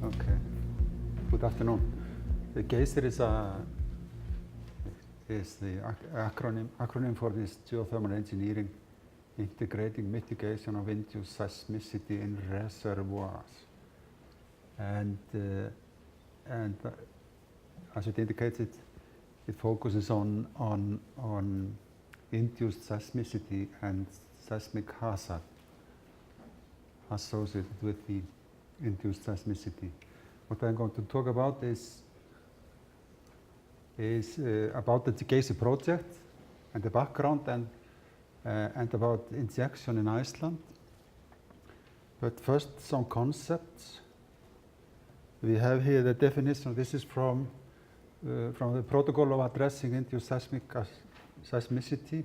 Okay. Good afternoon. The Geiser is the acronym for this geothermal engineering, integrating mitigation of induced seismicity in reservoirs. And as it indicates, it focuses on induced seismicity and seismic hazard associated with the induced seismicity. What I'm going to talk about is about the Geiser project and the background and about injection in Iceland. But first, some concepts. We have here the definition. This is from the Protocol of Addressing Induced Seismicity,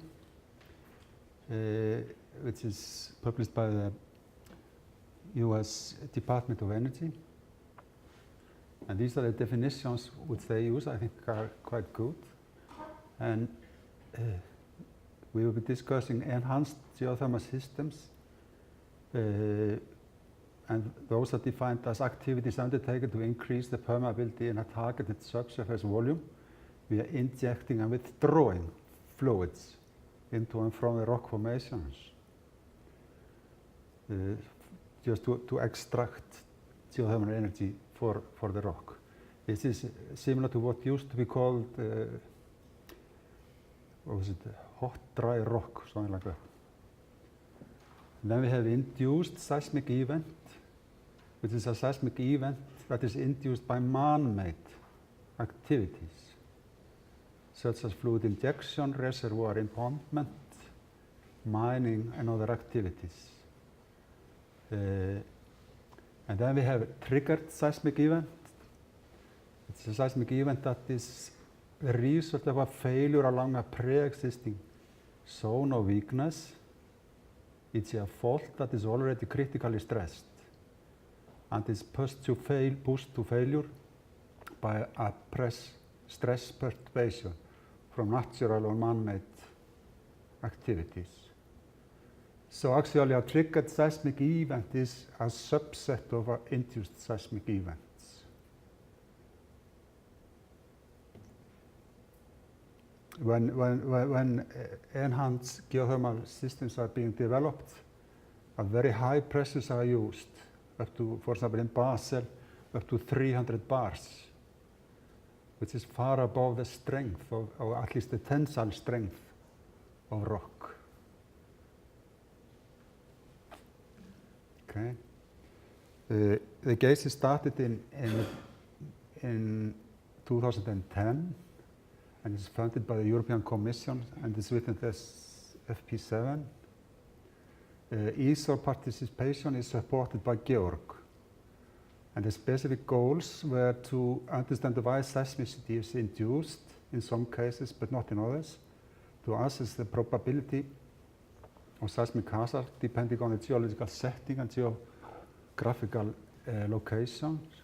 which is published by the US Department of Energy. And these are the definitions which they use, I think are quite good. And we will be discussing enhanced geothermal systems. And those are defined as activities undertaken to increase the permeability in a targeted subsurface volume via injecting and withdrawing fluids into and from the rock formations, just to extract geothermal energy for the rock. This is similar to what used to be called, what was it, hot dry rock, something like that. And then we have induced seismic event, which is a seismic event that is induced by man-made activities, such as fluid injection, reservoir impoundment, mining, and other activities. And then we have triggered seismic event. It's a seismic event that is the result of a failure along a pre-existing zone of weakness. It's a fault that is already critically stressed and is pushed to failure by a stress perturbation from natural or man-made activities. So actually a triggered seismic event is a subset of induced seismic events. When enhanced geothermal systems are being developed, very high pressures are used, up to, for example, in Basel, up to 300 bars, which is far above the strength, or at least the tensile strength of rock. Okay. The Geiser started in 2010, and is funded by the European Commission and is within this FP7. ESOR participation is supported by GEORG, and the specific goals were to understand why seismicity is induced in some cases but not in others, to assess the probability of seismic hazard depending on the geological setting and geographical locations.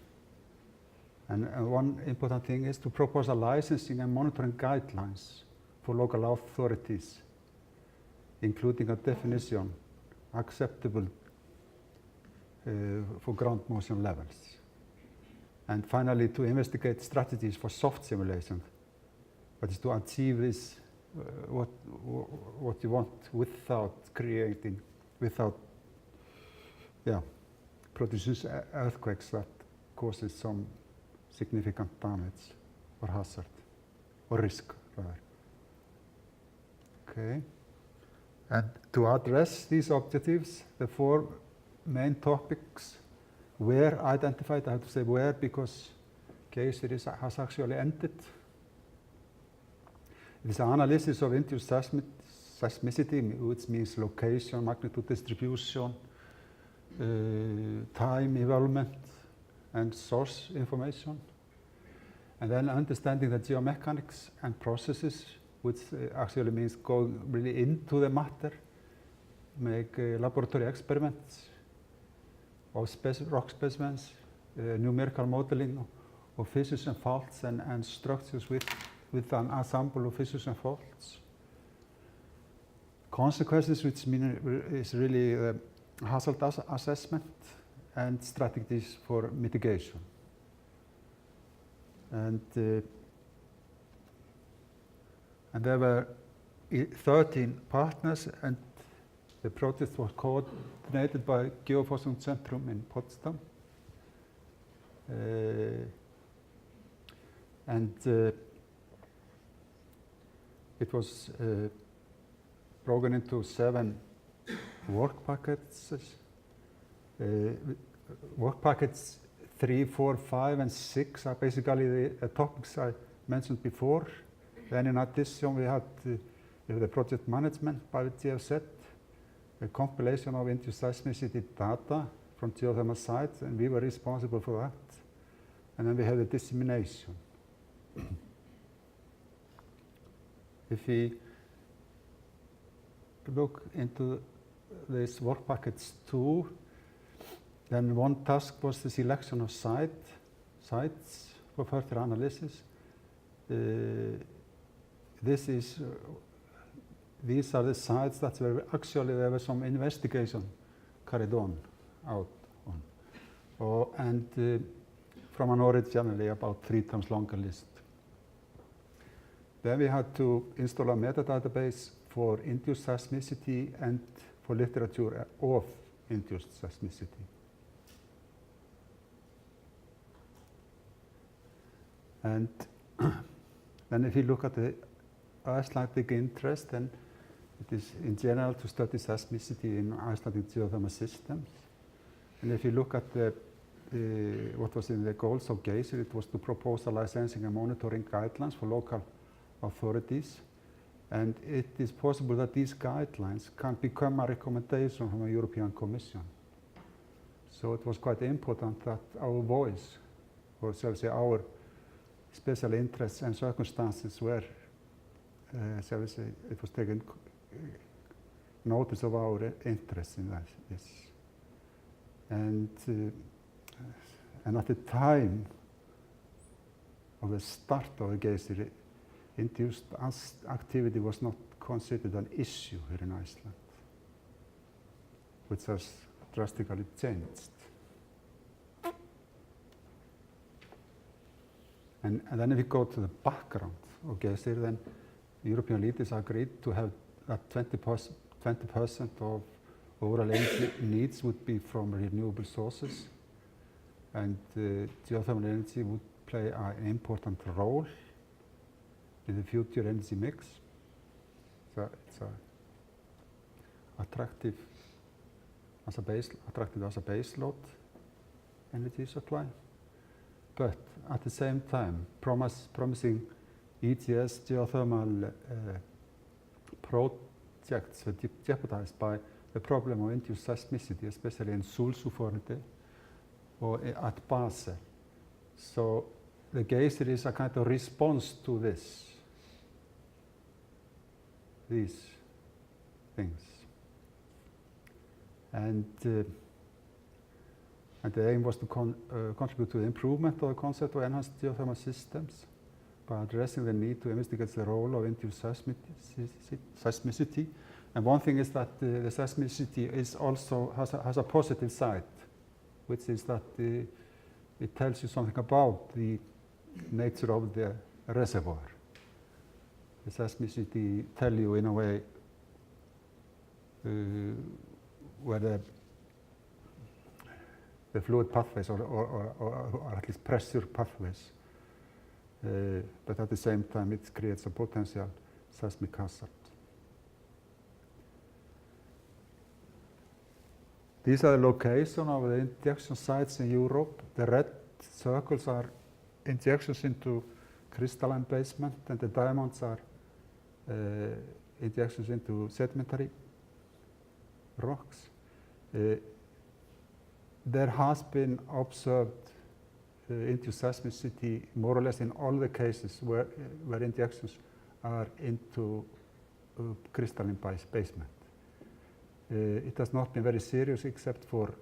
And one important thing is to propose a licensing and monitoring guidelines for local authorities, including a definition acceptable for ground motion levels. And finally, to investigate strategies for soft simulation, that is to achieve this, what you want without producing earthquakes that causes some significant damage or hazard, or risk rather. Okay. And to address these objectives, the four main topics were identified. I have to say were because Geiser has actually ended. It is an analysis of induced seismicity, which means location, magnitude distribution, time involvement, and source information. And then understanding the geomechanics and processes, which actually means going really into the matter, make laboratory experiments of rock specimens, numerical modeling of fissures and faults and structures with an ensemble of fissures and faults. Consequences, which is really hazard assessment and strategies for mitigation. And there were 13 partners, and the project was coordinated by Geoforschungszentrum in Potsdam. It was broken into 7 work packages. Work packets 3, 4, 5, and 6 are basically the topics I mentioned before. Then in addition, we had the project management by the GFZ, a compilation of induced seismicity data from geothermal sites, and we were responsible for that. And then we had the dissemination. If we look into this work package 2, then one task was the selection of sites for further analysis. These are the sites that were actually, there was some investigation carried on, from an originally about 3 times longer list. Then we had to install a metadatabase for induced seismicity and for literature of induced seismicity. And then if you look at the Icelandic interest, then it is in general to study seismicity in Icelandic geothermal systems. And if you look at what was in the goals of Geiser, it was to propose a licensing and monitoring guidelines for local authorities. And it is possible that these guidelines can become a recommendation from the European Commission. So it was quite important that our voice, or shall we say our special interests and circumstances were, shall we say, it was taken notice of our interests in that, yes. And at the time of the start of the Geiser, induced activity was not considered an issue here in Iceland, which has drastically changed. And then if we go to the background of Geiser, then European leaders agreed to have that 20% of overall energy needs would be from renewable sources, and geothermal energy would play an important role in the future energy mix. So it's attractive as a base load energy supply, but at the same time promising EGS geothermal projects were jeopardized by the problem of induced seismicity, especially in Sulsufjörður or at Basel. So the Geiser is a kind of response to these things. And the aim was to contribute to the improvement of the concept of enhanced geothermal systems by addressing the need to investigate the role of induced seismicity. And one thing is that the seismicity is also has a positive side, which is that it tells you something about the nature of the reservoir. The seismicity tell you in a way where the fluid pathways or at least pressure pathways, but at the same time it creates a potential seismic hazard. These are the location of the injection sites in Europe. The red circles are injections into crystalline basement, and the diamonds are injections into sedimentary rocks. There has been observed induced seismicity more or less in all the cases where injections are into crystalline basement. It has not been very serious except for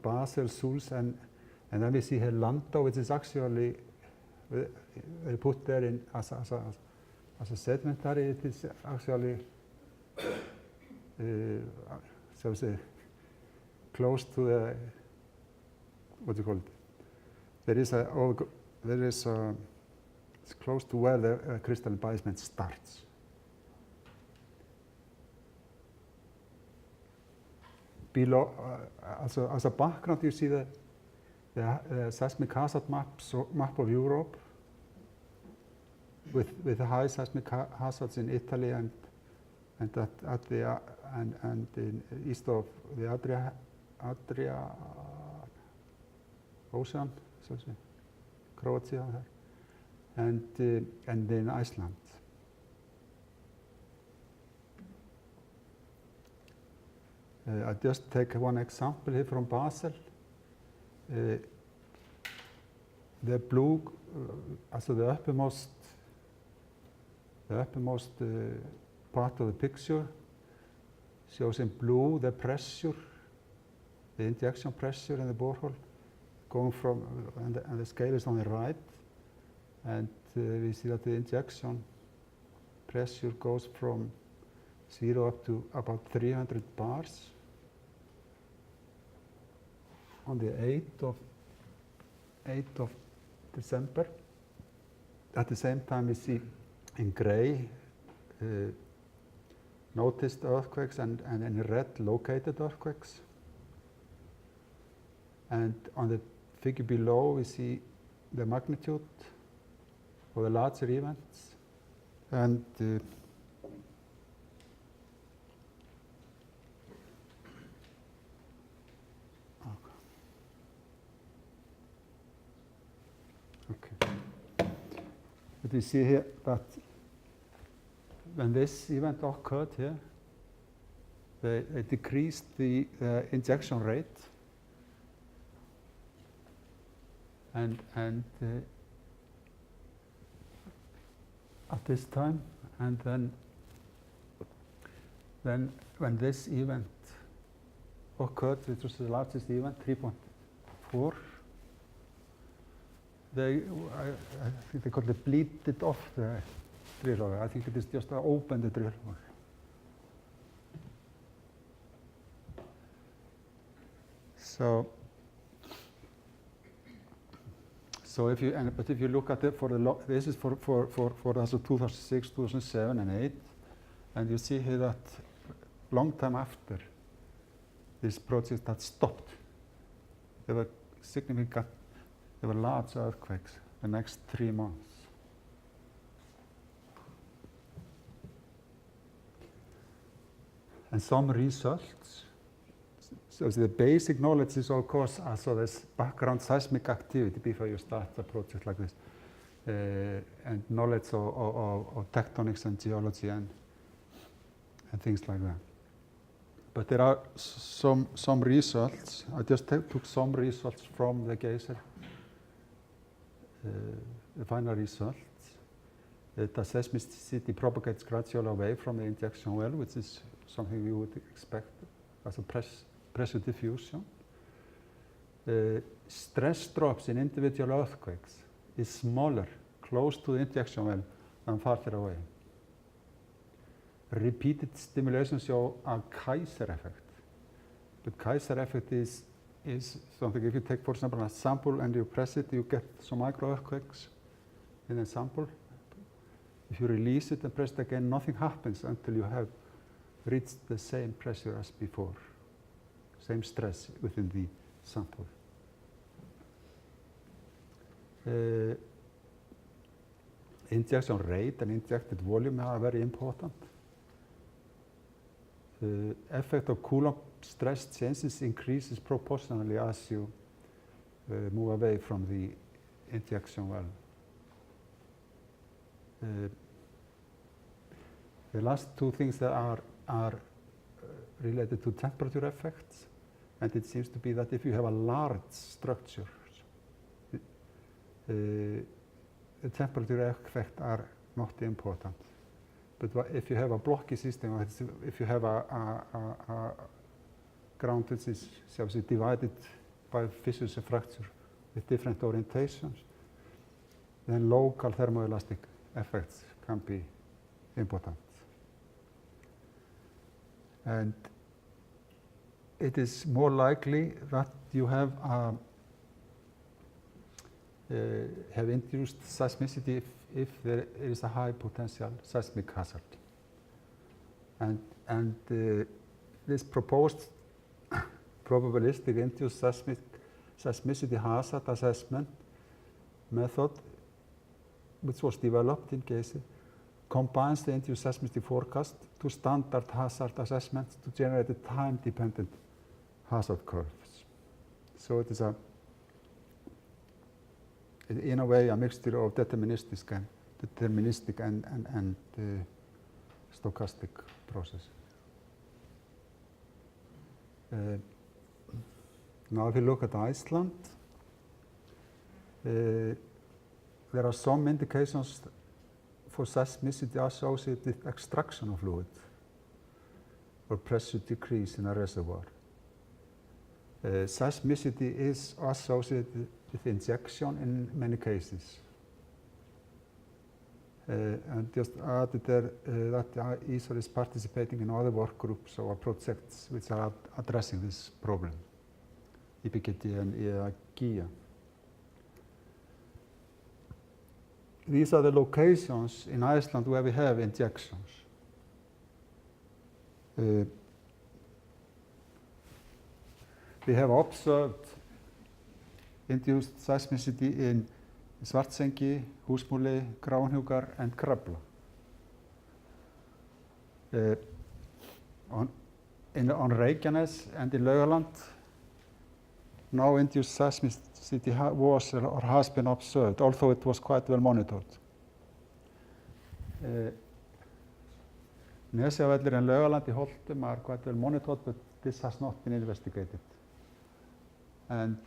Basel, Suls, and then we see here Landau, which is actually they put there in as a sedimentary. It is actually so to say close to the, what do you call it? There is it's close to where the crystalline basement starts. Below, as a background, you see the seismic hazard map of Europe with the high seismic hazards in Italy and in east of the Adria Ocean, so to say, Croatia, and in Iceland. I just take one example here from Basel. The blue, also the uppermost part of the picture shows in blue the pressure, the injection pressure in the borehole, going from, and the scale is on the right, and we see that the injection pressure goes from 0 up to about 300 bars on the 8th of December. At the same time, we see in gray noticed earthquakes and in red located earthquakes. And on the figure below, we see the magnitude of the larger events. And but we see here that when this event occurred here, they decreased the injection rate, and at this time, and then when this event occurred, which was the largest event, 3.4. I think they called it bleeded off the drill hole. I think it is just open the drill hole. So if you look at it this is for 2006, 2007, and 2008, and you see here that long time after this project had stopped, there were significant. There were large earthquakes the next 3 months. And some results. So the basic knowledge is, of course, also this background seismic activity before you start a project like this, and knowledge of tectonics and geology and things like that. But there are some results. I just took some results from the Geiser. The final results, the seismicity propagates gradually away from the injection well, which is something we would expect as a pressure diffusion. Stress drops in individual earthquakes is smaller close to the injection well than farther away. Repeated stimulation show a Geiser effect. But Geiser effect is something, if you take, for example, a sample and you press it, you get some micro earthquakes in the sample. If you release it and press it again, nothing happens until you have reached the same pressure as before, same stress within the sample. Injection rate and injected volume are very important. The effect of Coulomb stress changes increases proportionally as you move away from the injection well. The last two things that are related to temperature effects, and it seems to be that if you have a large structure, the temperature effect are not important. But if you have a blocky system, if you have a ground which is divided by fissures and fracture with different orientations, then local thermoelastic effects can be important. And it is more likely that you have have induced seismicity if there is a high potential seismic hazard. And this proposed probabilistic induced seismicity hazard assessment method, which was developed in Geiser, combines the induced seismicity forecast to standard hazard assessments to generate a time-dependent hazard curves. So it is in a way a mixture of deterministic and stochastic process. Now if you look at Iceland, there are some indications for seismicity associated with extraction of fluid or pressure decrease in a reservoir. Seismicity is associated with injection in many cases. And just added there that Geiser is participating in other work groups or projects which are addressing this problem, IPGT and GEA. These are the locations in Iceland where we have injections. We have observed induced seismicity in Svartsengi, Húsmúli, Gráunhnjúkar, and Krafla. On Reykjanes and in Laugaland, no induced seismicity was or has been observed, although it was quite well monitored. Nesjavellir and Laugaland in Holtum are quite well monitored, but this has not been investigated. And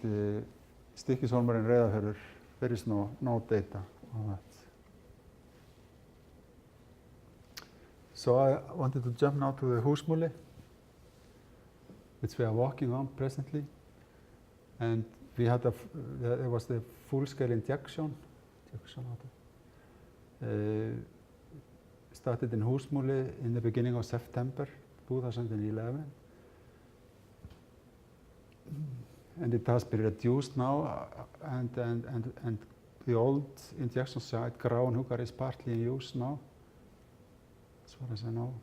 Stykkishólmur and Reyðarfjörður, there is no data on that. So I wanted to jump now to the Húsmúli, which we are working on presently. And we had there was the full-scale injection started in Húsmúli in the beginning of September 2011. And it has been reduced now, and the old injection site, Gráunhnjúkar, is partly in use now, as far as I know.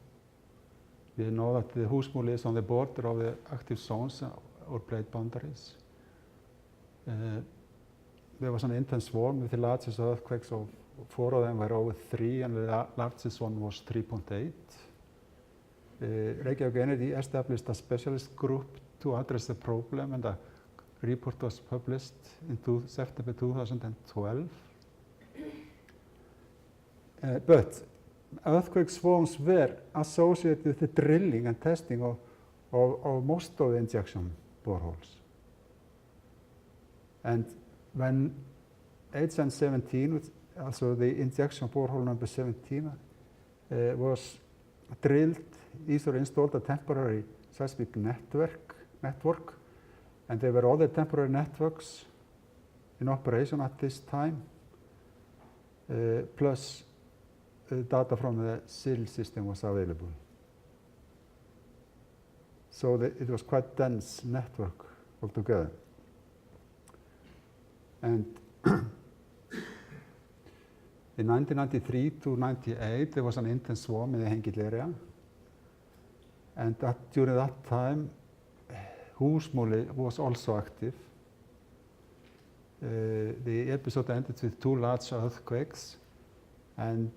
We know that the Húsmúli is on the border of the active zones or plate boundaries. There was an intense swarm with the largest earthquakes of 4 of them were over 3, and the largest one was 3.8. Reykjavík Energy established a specialist group to address the problem, and a report was published in September 2012. But earthquake swarms were associated with the drilling and testing of most of the injection boreholes. And when HN17, also the injection borehole number 17, was drilled, Geiser installed a temporary seismic network, and there were other temporary networks in operation at this time, plus data from the SIL system was available. So it was quite dense network altogether. And in 1993 to 98, there was an intense swarm in the Hengill area. And during that time, Húsmúli was also active. The episode ended with 2 large earthquakes, and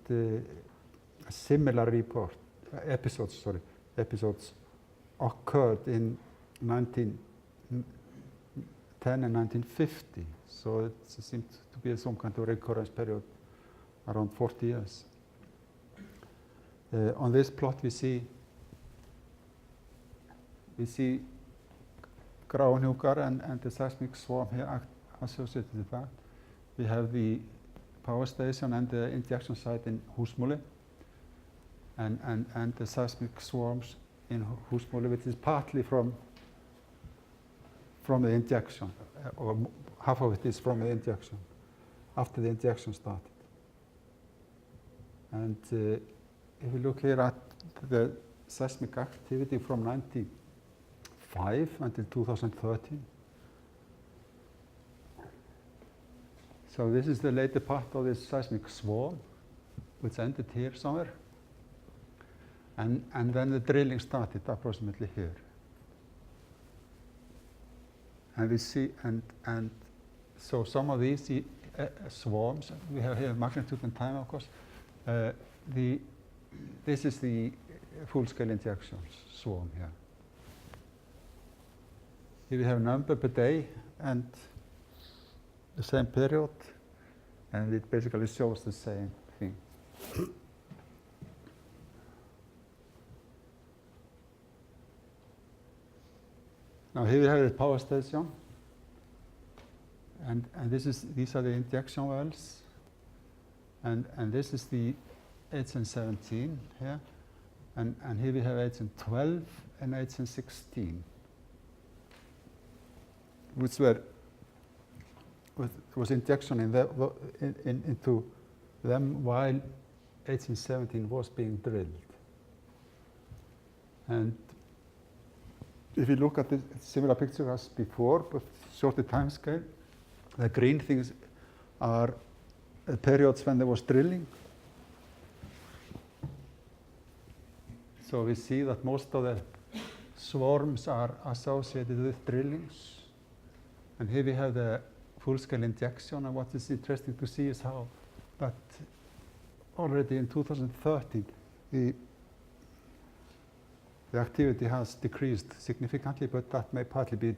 similar episodes occurred in 1910 and 1950. So it seemed to be some kind of recurrence period around 40 years. On this plot we see Gráunhnjúkar and the seismic swarm here associated with that. We have the power station and the injection site in Húsmúli, and the seismic swarms in Húsmúli, which is partly from the injection, or half of it is from the injection, after the injection started. And if we look here at the seismic activity from 1995 until 2013, So this is the later part of this seismic swarm, which ended here somewhere. And then the drilling started approximately here. And we see, and so some of these swarms, we have here magnitude and time, of course. This is the full-scale injection swarm here. Here we have number per day and the same period, and it basically shows the same thing. Now here we have the power station, and these are the injection wells, and this is the HN17 here, and here we have HN12 and HN16, which was injection into them while HN17 was being drilled. And if you look at this similar picture as before, but shorter time scale, the green things are periods when there was drilling. So we see that most of the swarms are associated with drillings. And here we have the full-scale injection, and what is interesting to see is how that already in 2013, the activity has decreased significantly, but that may partly be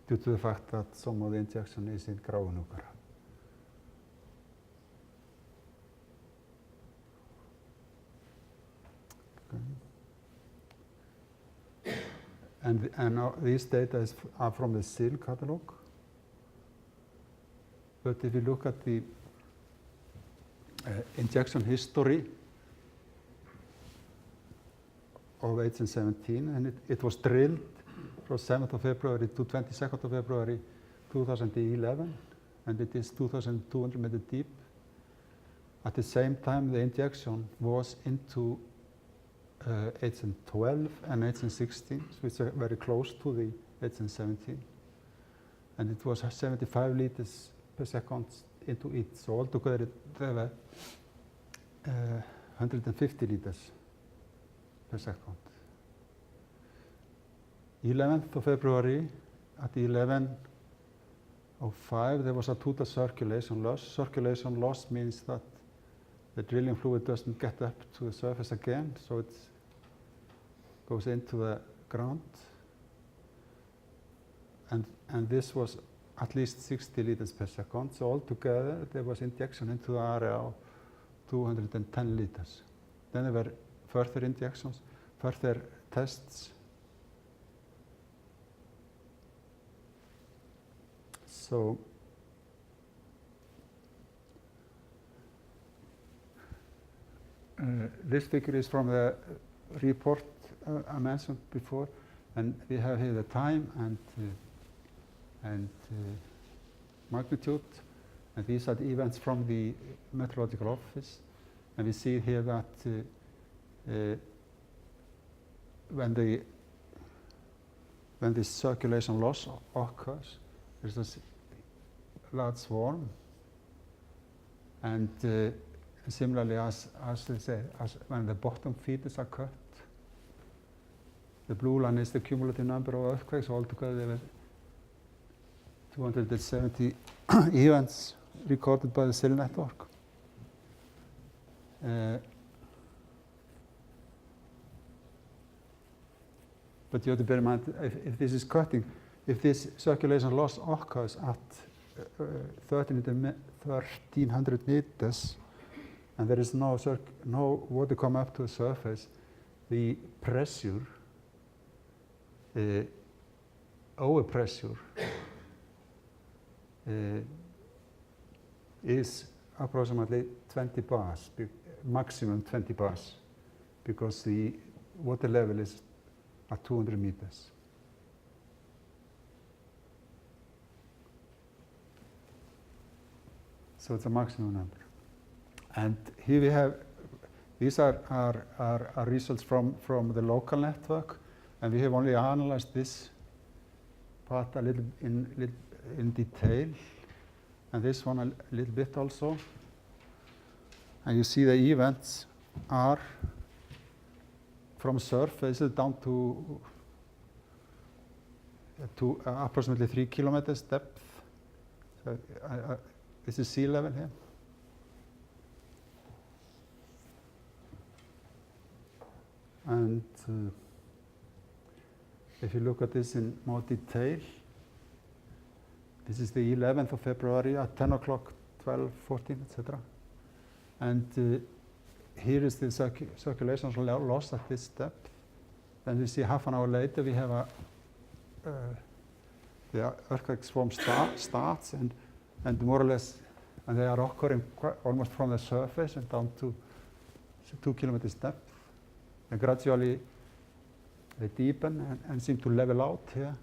due to the fact that some of the injection is in Gráinúkar. Okay. And these data are from the SIL catalog. But if you look at the injection history of HN17, and it was drilled from 7th of February to 22nd of February 2011, and it is 2,200 meters deep. At the same time, the injection was into HN12 and HN16, which are very close to the HN17. And it was 75 liters per second into each. So altogether, there were 150 liters per second. 11th of February at 11:05, there was a total circulation loss. Circulation loss means that the drilling fluid doesn't get up to the surface again, so it goes into the ground. And this was at least 60 liters per second. So altogether, there was injection into the area of 210 liters. Then there were further injections, further tests. So this figure is from the report I mentioned before, and we have here the time and magnitude, and these are the events from the meteorological office. And we see here that when the circulation loss occurs, there's this large swarm, and similarly as they say, as when the bottom feeders are cut. The blue line is the cumulative number of earthquakes. Altogether, there were 270 events recorded by the SIL network. But you have to bear in mind, if this is cutting, if this circulation loss occurs at 1,300 meters, and there is no water come up to the surface, the pressure, overpressure, is approximately 20 bars, maximum 20 bars, because the water level is at 200 meters. So it's a maximum number. And here we have, these are results from the local network, and we have only analyzed this part a little in detail. and this one a little bit also. And you see the events are from surface down to approximately 3 kilometers depth. So this is sea level here. And if you look at this in more detail, this is the 11th of February at 10 o'clock, 12, 14, etc. And here is the circulation loss at this depth. Then we see half an hour later we have the earthquake swarm starts and more or less, and they are occurring almost from the surface and down to 2 kilometers depth. And gradually they deepen and seem to level out here.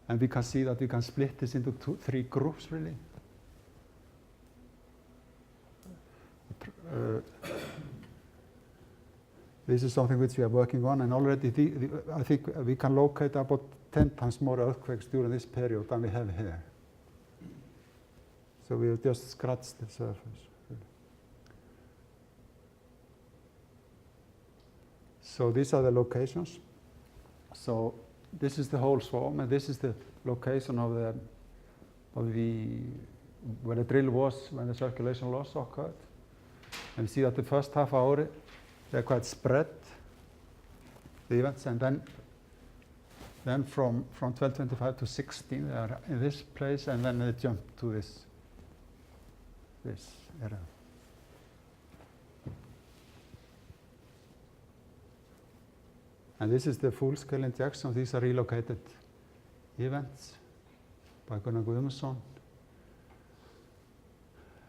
And we can see that we can split this into 3 groups really. This is something which we are working on, and already I think we can locate about 10 times more earthquakes during this period than we have here. So we have just scratched the surface. So these are the locations. So this is the whole swarm, and this is the location of where the drill was when the circulation loss occurred. And we see that the first half hour they're quite spread, the events, and then from 12:25 to 16 they are in this place, and then they jump to this area. And this is the full-scale injection. These are relocated events by Gunnar Guðmundsson.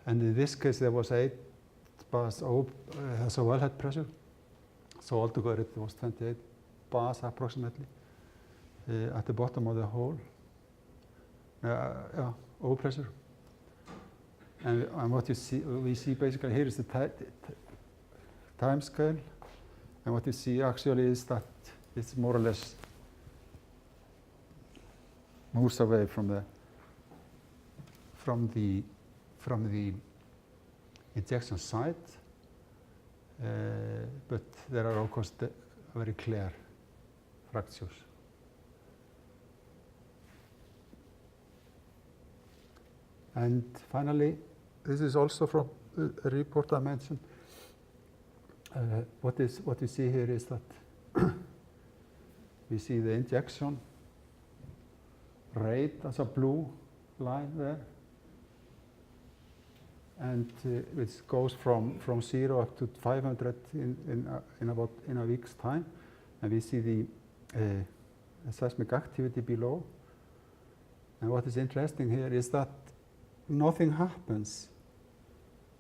And in this case, there was 8 bars as a wellhead pressure. So altogether, it was 28 bars approximately at the bottom of the hole. Overpressure. And what we see basically here is the time scale. And what you see actually is that it's more or less moves away from the injection site, but there are of course very clear fractures. And finally, this is also from a report I mentioned. What you see here is that we see the injection rate as a blue line there, and which goes from 0 up to 500 in a week's time, and we see the seismic activity below. And what is interesting here is that nothing happens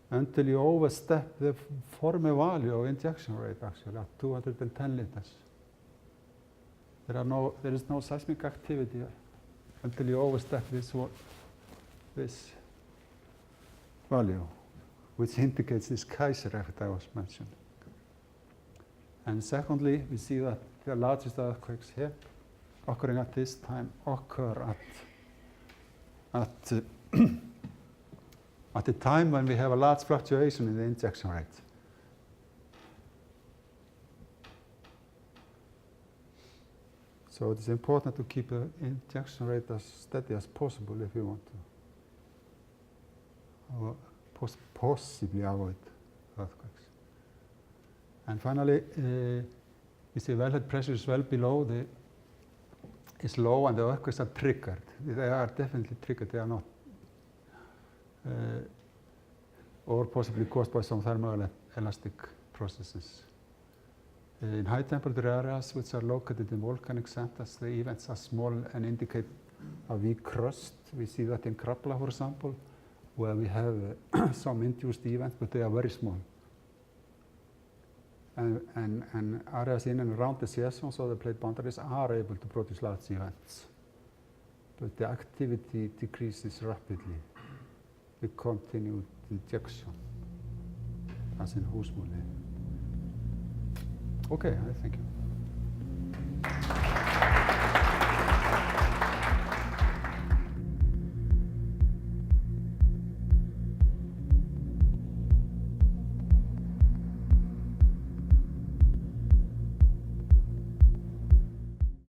until you overstep the former value of injection rate actually at 210 liters. There is no seismic activity until you overstep this value, which indicates this Geiser effect I was mentioning. And secondly, we see that the largest earthquakes here occurring at this time occur at the time when we have a large fluctuation in the injection rate. So it is important to keep the injection rate as steady as possible if you want to possibly avoid earthquakes. And finally, we see wellhead pressure is well below is low, and the earthquakes are triggered. They are definitely triggered. They are not, or possibly caused by some thermoelastic processes. In high temperature areas which are located in volcanic centers, the events are small and indicate a weak crust. We see that in Krafla, for example, where we have some induced events, but they are very small. And areas in and around the seasons or the plate boundaries are able to produce large events. But the activity decreases rapidly with continued injection, as in Húsmúli. Okay, thank you.